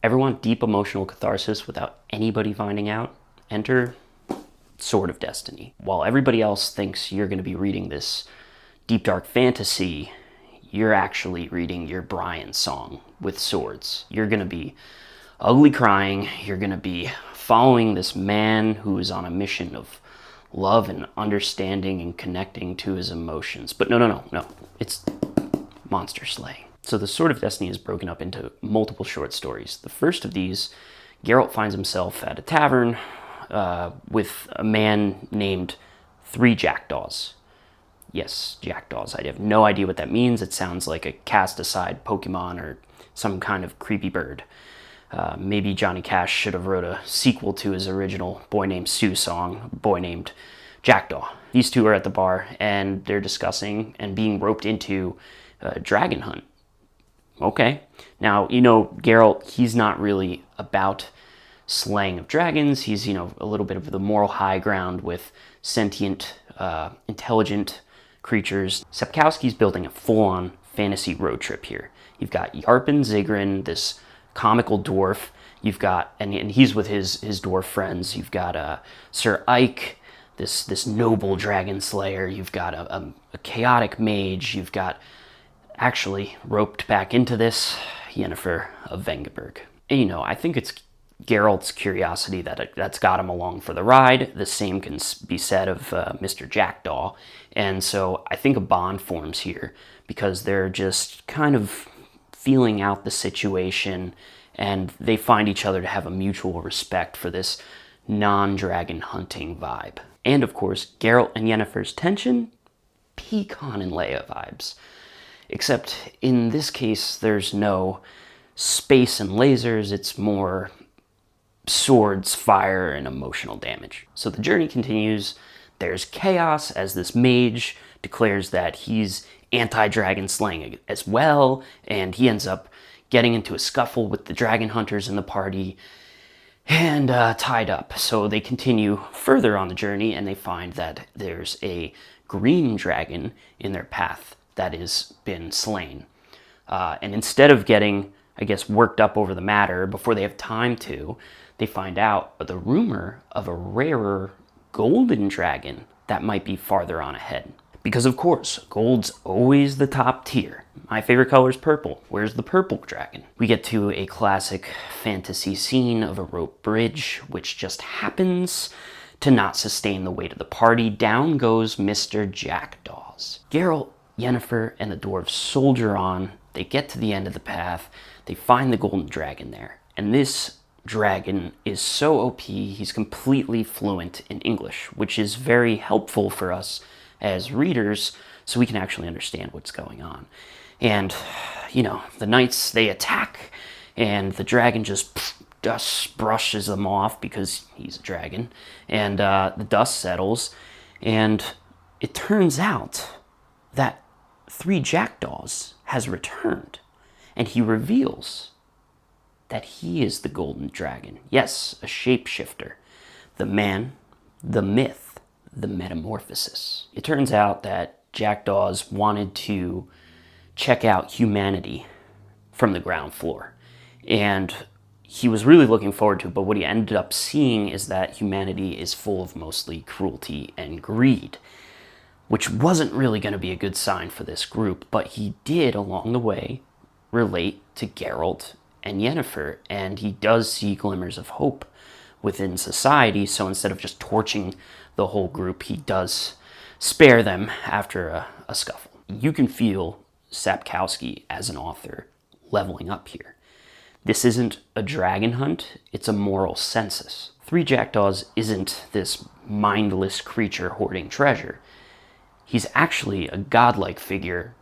Ever want deep emotional catharsis without anybody finding out? Enter Sword of Destiny. While everybody else thinks you're going to be reading this deep dark fantasy, you're actually reading your Brian song with swords. You're going to be ugly crying. You're going to be following this man who is on a mission of love and understanding and connecting to his emotions. But no. It's monster slaying. So the Sword of Destiny is broken up into multiple short stories. The first of these, Geralt finds himself at a tavern with a man named Three Jackdaws. Yes, Jackdaws. I have no idea what that means. It sounds like a cast-aside Pokemon or some kind of creepy bird. Maybe Johnny Cash should have wrote a sequel to his original Boy Named Sue song, Boy Named Jackdaw. These two are at the bar, and they're discussing and being roped into a dragon hunt. Okay. Now, Geralt, he's not really about slaying of dragons. He's, a little bit of the moral high ground with sentient, intelligent creatures. Sapkowski's building a full-on fantasy road trip here. You've got Yarpen Zigrin, this comical dwarf. You've got, and he's with his dwarf friends. You've got Sir Ike, this noble dragon slayer. You've got a chaotic mage. You've got, actually roped back into this, Yennefer of Vengerberg. And, I think it's Geralt's curiosity that's got him along for the ride. The same can be said of Mr. Jackdaw. And so I think a bond forms here because they're just kind of feeling out the situation, and they find each other to have a mutual respect for this non-dragon hunting vibe. And of course, Geralt and Yennefer's tension, Pecan and Leia vibes. Except in this case, there's no space and lasers, it's more swords, fire, and emotional damage. So the journey continues. There's chaos as this mage declares that he's anti-dragon slaying as well, and he ends up getting into a scuffle with the dragon hunters in the party and tied up. So they continue further on the journey, and they find that there's a green dragon in their path that has been slain. And instead of getting, worked up over the matter before they have time to, they find out the rumor of a rarer golden dragon that might be farther on ahead. Because of course, gold's always the top tier. My favorite color is purple. Where's the purple dragon? We get to a classic fantasy scene of a rope bridge, which just happens to not sustain the weight of the party. Down goes Mr. Jackdaws. Geralt, Yennefer, and the dwarves soldier on. They get to the end of the path. They find the golden dragon there. And this dragon is so OP, he's completely fluent in English, which is very helpful for us as readers so we can actually understand what's going on. And, the knights, they attack, and the dragon just dust brushes them off because he's a dragon. And the dust settles, and it turns out that Three Jackdaws has returned, and he reveals that he is the golden dragon. Yes, a shapeshifter. The man, the myth, the metamorphosis. It turns out that Jackdaws wanted to check out humanity from the ground floor, and he was really looking forward to it, but what he ended up seeing is that humanity is full of mostly cruelty and greed, which wasn't really going to be a good sign for this group, but he did, along the way, relate to Geralt and Yennefer, and he does see glimmers of hope within society, so instead of just torching the whole group, he does spare them after a scuffle. You can feel Sapkowski as an author leveling up here. This isn't a dragon hunt, it's a moral census. Three Jackdaws isn't this mindless creature hoarding treasure. He's actually a godlike figure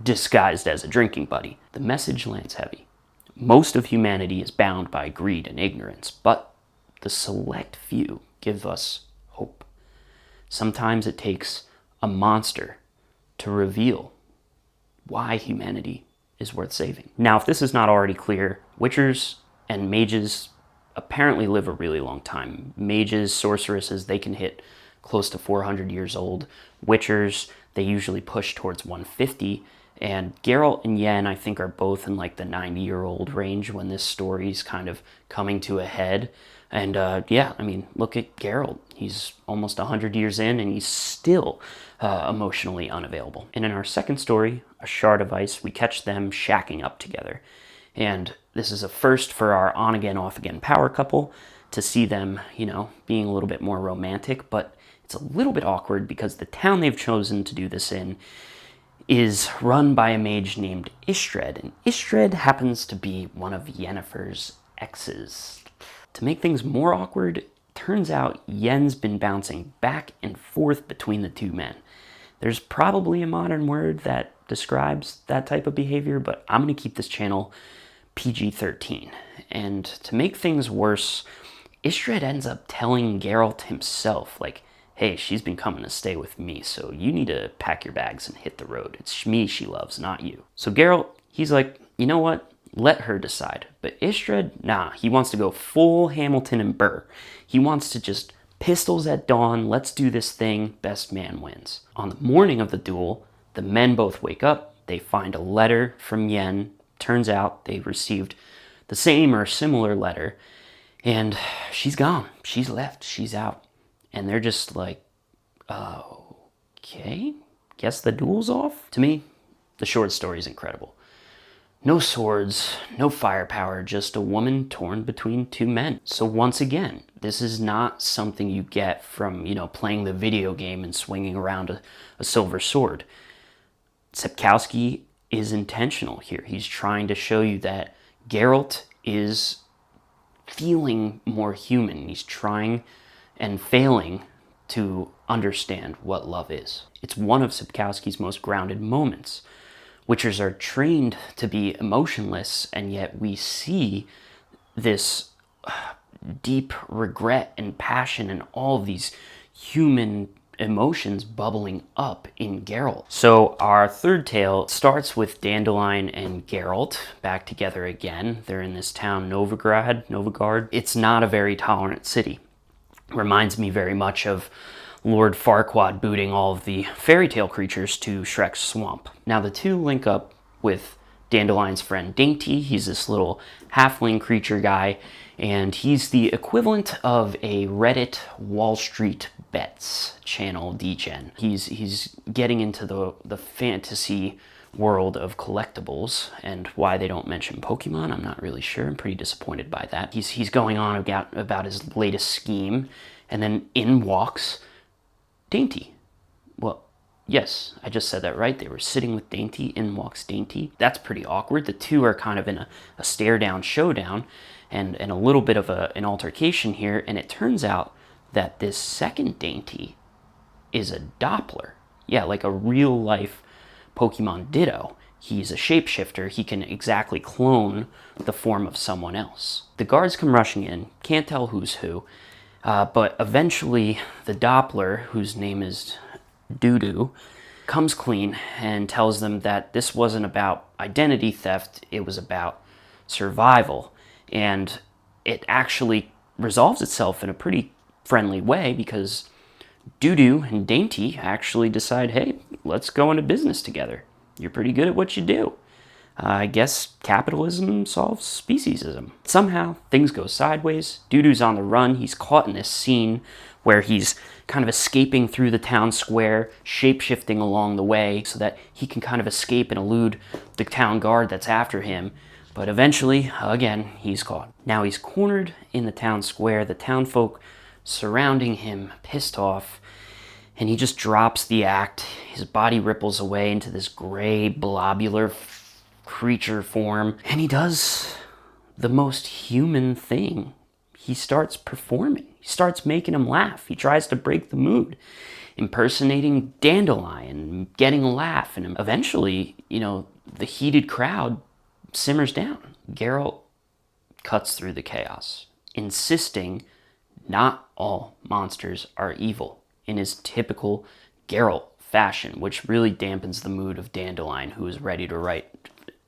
disguised as a drinking buddy. The message lands heavy. Most of humanity is bound by greed and ignorance, but the select few give us hope. Sometimes it takes a monster to reveal why humanity is worth saving. Now, if this is not already clear, witchers and mages apparently live a really long time. Mages, sorceresses, they can hit close to 400 years old. Witchers, they usually push towards 150, And Geralt and Yen, I think, are both in like the 90-year-old range when this story's kind of coming to a head. And yeah, I mean, look at Geralt. He's almost 100 years in and he's still emotionally unavailable. And in our second story, A Shard of Ice, we catch them shacking up together. And this is a first for our on-again, off-again power couple to see them, you know, being a little bit more romantic, but it's a little bit awkward because the town they've chosen to do this in is run by a mage named Istred, and Istred happens to be one of Yennefer's exes. To make things more awkward, turns out Yen's been bouncing back and forth between the two men. There's probably a modern word that describes that type of behavior, but I'm going to keep this channel PG-13. And to make things worse, Istred ends up telling Geralt himself, like, hey, she's been coming to stay with me, so you need to pack your bags and hit the road. It's me she loves, not you. So Geralt, he's like, you know what? Let her decide. But Istred, nah, he wants to go full Hamilton and Burr. He wants to just pistols at dawn, let's do this thing, best man wins. On the morning of the duel, the men both wake up, they find a letter from Yen. Turns out they received the same or similar letter, and she's gone, she's left, she's out. And they're just like, okay, guess the duel's off? To me, the short story is incredible. No swords, no firepower, just a woman torn between two men. So once again, this is not something you get from, you know, playing the video game and swinging around a silver sword. Sapkowski is intentional here. He's trying to show you that Geralt is feeling more human. He's trying and failing to understand what love is. It's one of Sapkowski's most grounded moments. Witchers are trained to be emotionless, and yet we see this deep regret and passion and all of these human emotions bubbling up in Geralt. So our third tale starts with Dandelion and Geralt back together again. They're in this town, Novigard. It's not a very tolerant city. Reminds me very much of Lord Farquaad booting all of the fairy tale creatures to Shrek's swamp. Now the two link up with Dandelion's friend Dainty. He's this little halfling creature guy, and he's the equivalent of a Reddit Wall Street Bets channel degen. He's getting into the fantasy world of collectibles, and why they don't mention Pokemon, I'm not really sure. I'm pretty disappointed by that. He's going on about his latest scheme, and then in walks Dainty. Well, yes, I just said that right. They were sitting with Dainty, in walks Dainty. That's pretty awkward. The two are kind of in a stare-down showdown and a little bit of an altercation here, and it turns out that this second Dainty is a Doppler. Yeah, like a real-life Pokemon Ditto. He's a shapeshifter. He can exactly clone the form of someone else. The guards come rushing in, can't tell who's who, but eventually the Doppler, whose name is Doo-Doo, comes clean and tells them that this wasn't about identity theft, it was about survival. And it actually resolves itself in a pretty friendly way because Doo-Doo and Dainty actually decide, hey, let's go into business together. You're pretty good at what you do. I guess capitalism solves speciesism. Somehow, things go sideways. Doo-Doo's on the run. He's caught in this scene where he's kind of escaping through the town square, shape-shifting along the way so that he can kind of escape and elude the town guard that's after him. But eventually, again, he's caught. Now he's cornered in the town square, the town folk surrounding him, pissed off, and he just drops the act. His body ripples away into this gray, blobular creature form, and he does the most human thing. He starts performing. He starts making him laugh. He tries to break the mood, impersonating Dandelion, getting a laugh, and eventually, the heated crowd simmers down. Geralt cuts through the chaos, insisting not all monsters are evil in his typical Geralt fashion, which really dampens the mood of Dandelion, who is ready to write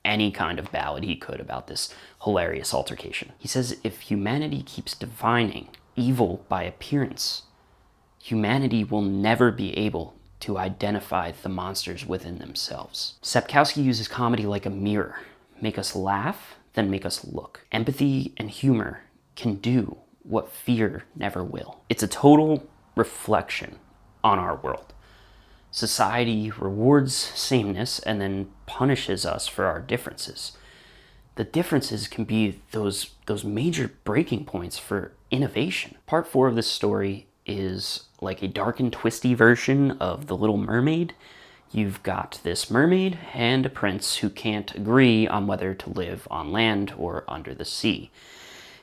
any kind of ballad he could about this hilarious altercation. He says, if humanity keeps defining evil by appearance, humanity will never be able to identify the monsters within themselves. Sapkowski uses comedy like a mirror. Make us laugh, then make us look. Empathy and humor can do what fear never will. It's a total reflection on our world. Society rewards sameness and then punishes us for our differences. The differences can be those major breaking points for innovation. Part 4 of this story is like a dark and twisty version of The Little Mermaid. You've got this mermaid and a prince who can't agree on whether to live on land or under the sea.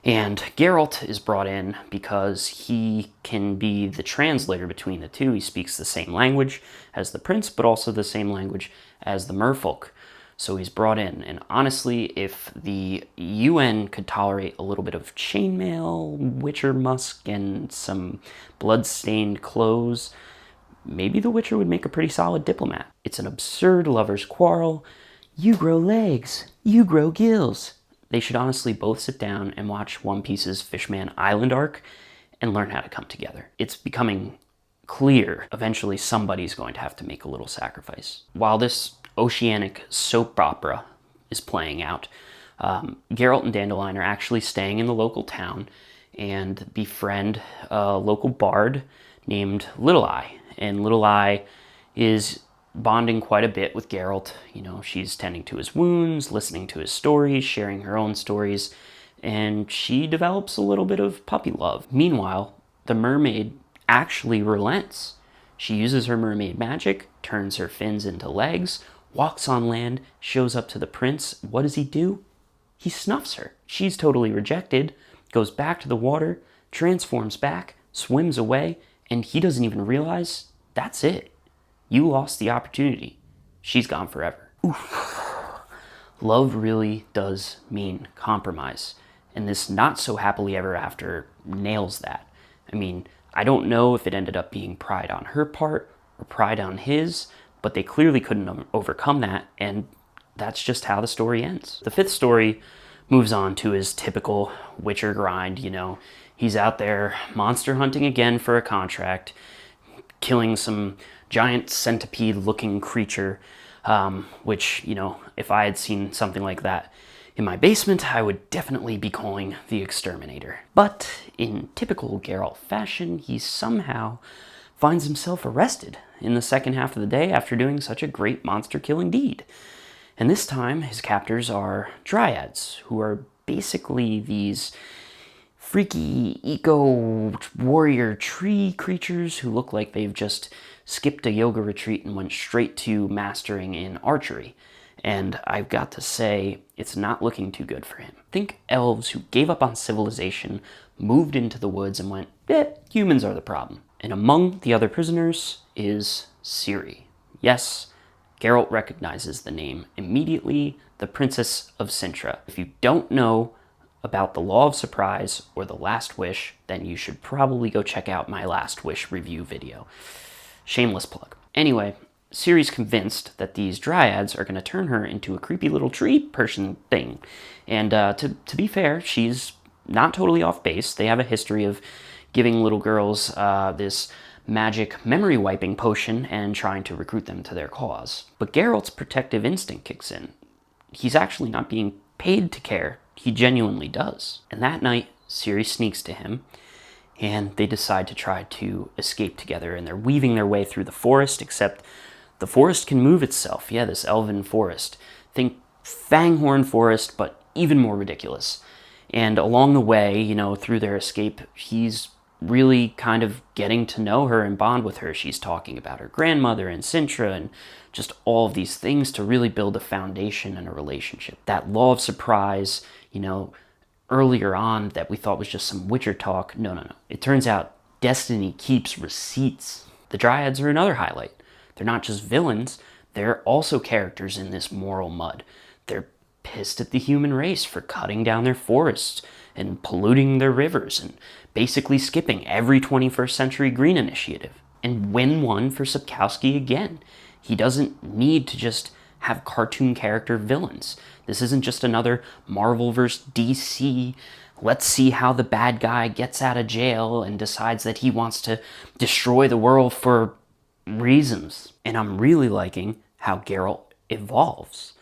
And Geralt is brought in because he can be the translator between the two. He speaks the same language as the prince, but also the same language as the merfolk. So he's brought in. And honestly, if the UN could tolerate a little bit of chainmail, witcher musk, and some blood-stained clothes, maybe the Witcher would make a pretty solid diplomat. It's an absurd lover's quarrel. You grow legs, you grow gills. They should honestly both sit down and watch One Piece's Fishman Island arc and learn how to come together. It's becoming clear eventually somebody's going to have to make a little sacrifice. While this oceanic soap opera is playing out, Geralt and Dandelion are actually staying in the local town and befriend a local bard named Little Eye. And Little Eye is bonding quite a bit with Geralt. You know, she's tending to his wounds, listening to his stories, sharing her own stories, and she develops a little bit of puppy love. Meanwhile, the mermaid actually relents. She uses her mermaid magic, turns her fins into legs, walks on land, shows up to the prince. What does he do? He snuffs her. She's totally rejected, goes back to the water, transforms back, swims away, and he doesn't even realize that's it. You lost the opportunity. She's gone forever. Oof. Love really does mean compromise. And this not so happily ever after nails that. I mean, I don't know if it ended up being pride on her part or pride on his, but they clearly couldn't overcome that, and that's just how the story ends. The 5th story moves on to his typical Witcher grind, you know. He's out there monster hunting again for a contract, killing some giant centipede-looking creature, which, you know, if I had seen something like that in my basement, I would definitely be calling the exterminator. But in typical Geralt fashion, he somehow finds himself arrested in the second half of the day after doing such a great monster-killing deed. And this time, his captors are dryads, who are basically these freaky eco-warrior tree creatures who look like they've just skipped a yoga retreat and went straight to mastering in archery. And I've got to say, it's not looking too good for him. Think elves who gave up on civilization, moved into the woods and went, humans are the problem. And among the other prisoners is Ciri. Yes, Geralt recognizes the name immediately, the Princess of Cintra. If you don't know about the Law of Surprise or the Last Wish, then you should probably go check out my Last Wish review video. Shameless plug. Anyway, Ciri's convinced that these dryads are going to turn her into a creepy little tree person thing. And to be fair, she's not totally off base. They have a history of giving little girls this magic memory wiping potion and trying to recruit them to their cause. But Geralt's protective instinct kicks in. He's actually not being paid to care. He genuinely does. And that night, Ciri sneaks to him, and they decide to try to escape together, and they're weaving their way through the forest, except the forest can move itself. Yeah, this elven forest. Think Fanghorn Forest, but even more ridiculous. And along the way, you know, through their escape, he's really kind of getting to know her and bond with her. She's talking about her grandmother and Cintra and just all of these things to really build a foundation and a relationship. That law of surprise, you know, earlier on that we thought was just some Witcher talk. No. It turns out destiny keeps receipts. The dryads are another highlight. They're not just villains, they're also characters in this moral mud. They're pissed at the human race for cutting down their forests and polluting their rivers and basically skipping every 21st Century Green initiative. And win one for Sapkowski again. He doesn't need to just have cartoon character villains. This isn't just another Marvel vs. DC, let's see how the bad guy gets out of jail and decides that he wants to destroy the world for reasons. And I'm really liking how Geralt evolves.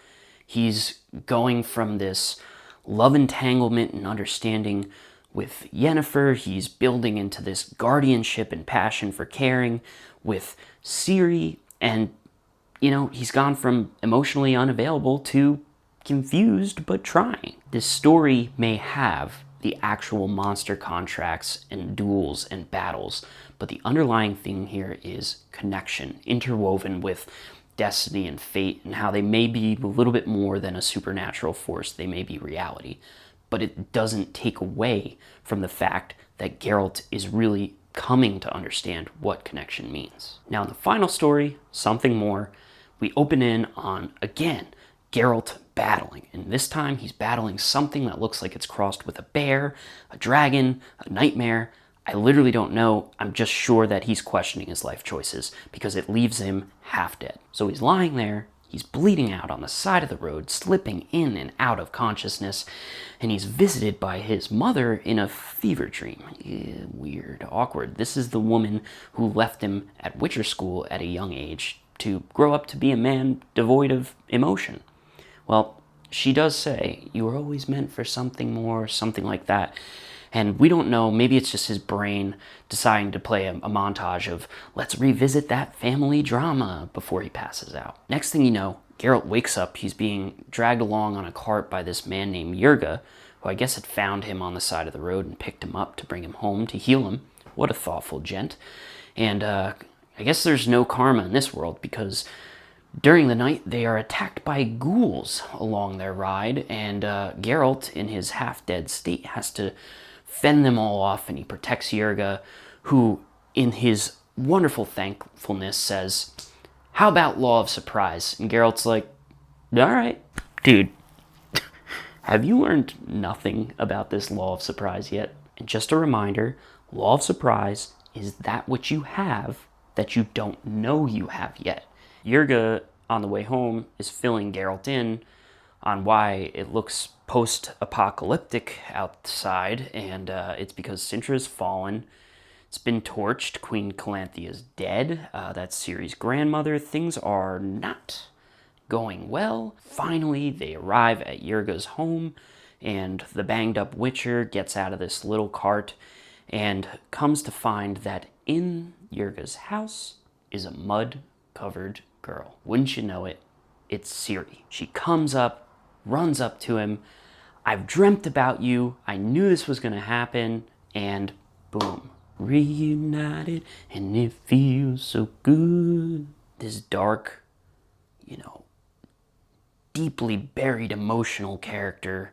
He's going from this love entanglement and understanding with Yennefer. He's building into this guardianship and passion for caring with Ciri. And, he's gone from emotionally unavailable to confused but trying. This story may have the actual monster contracts and duels and battles, but the underlying thing here is connection, interwoven with destiny and fate, and how they may be a little bit more than a supernatural force. They may be reality, but it doesn't take away from the fact that Geralt is really coming to understand what connection means. Now, in the final story, Something More, we open in on, again, Geralt battling, and this time he's battling something that looks like it's crossed with a bear, a dragon, a nightmare. I literally don't know. I'm just sure that he's questioning his life choices because it leaves him half dead. So he's lying there, he's bleeding out on the side of the road, slipping in and out of consciousness, and he's visited by his mother in a fever dream. Weird, awkward. This is the woman who left him at Witcher school at a young age to grow up to be a man devoid of emotion. Well, she does say, you were always meant for something more, something like that. And we don't know, maybe it's just his brain deciding to play a montage of, let's revisit that family drama before he passes out. Next thing you know, Geralt wakes up, he's being dragged along on a cart by this man named Yerga, who I guess had found him on the side of the road and picked him up to bring him home to heal him. What a thoughtful gent. And I guess there's no karma in this world, because during the night, they are attacked by ghouls along their ride, and Geralt, in his half-dead state, has to fend them all off, and he protects Yerga, who, in his wonderful thankfulness, says, how about law of surprise? And Geralt's like, all right, dude, have you learned nothing about this law of surprise yet? And just a reminder, law of surprise is that which you have that you don't know you have yet. Yerga, on the way home, is filling Geralt in on why it looks post-apocalyptic outside, and it's because Cintra's fallen. It's been torched. Queen Calanthia's dead. That's Ciri's grandmother. Things are not going well. Finally, they arrive at Yerga's home, and the banged-up Witcher gets out of this little cart and comes to find that in Yerga's house is a mud-covered girl. Wouldn't you know it, it's Ciri. She comes up, runs up to him. I've dreamt about you. I knew this was going to happen. And boom. Reunited, and it feels so good. This dark, deeply buried emotional character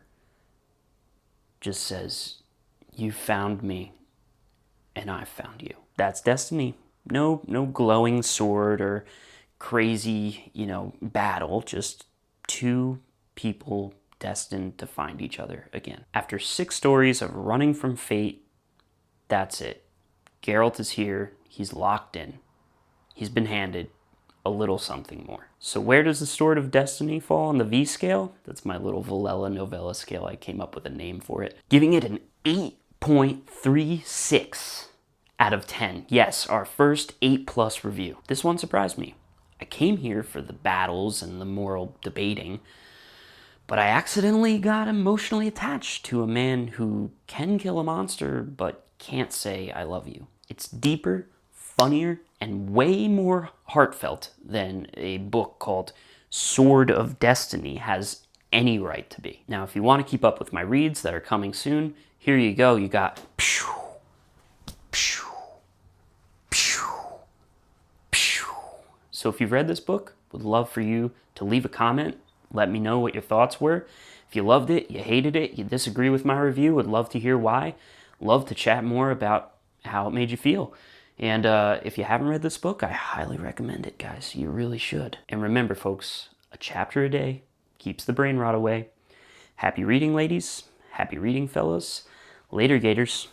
just says, you found me, and I found you. That's destiny. No glowing sword or crazy, battle, just two people destined to find each other again. After 6 stories of running from fate, that's it. Geralt is here. He's locked in. He's been handed a little something more. So where does the Sword of Destiny fall on the V scale? That's my little Valella novella scale. I came up with a name for it. Giving it an 8.36 out of 10. Yes, our first 8+ review. This one surprised me. I came here for the battles and the moral debating, but I accidentally got emotionally attached to a man who can kill a monster but can't say I love you. It's deeper, funnier, and way more heartfelt than a book called Sword of Destiny has any right to be. Now, if you want to keep up with my reads that are coming soon, here you go. You got pew, pew, pew, pew. So if you've read this book, would love for you to leave a comment. Let me know what your thoughts were. If you loved it, you hated it, you disagree with my review, would love to hear why. Love to chat more about how it made you feel. And if you haven't read this book, I highly recommend it, guys. You really should. And remember, folks, a chapter a day keeps the brain rot away. Happy reading, ladies. Happy reading, fellas. Later, Gators.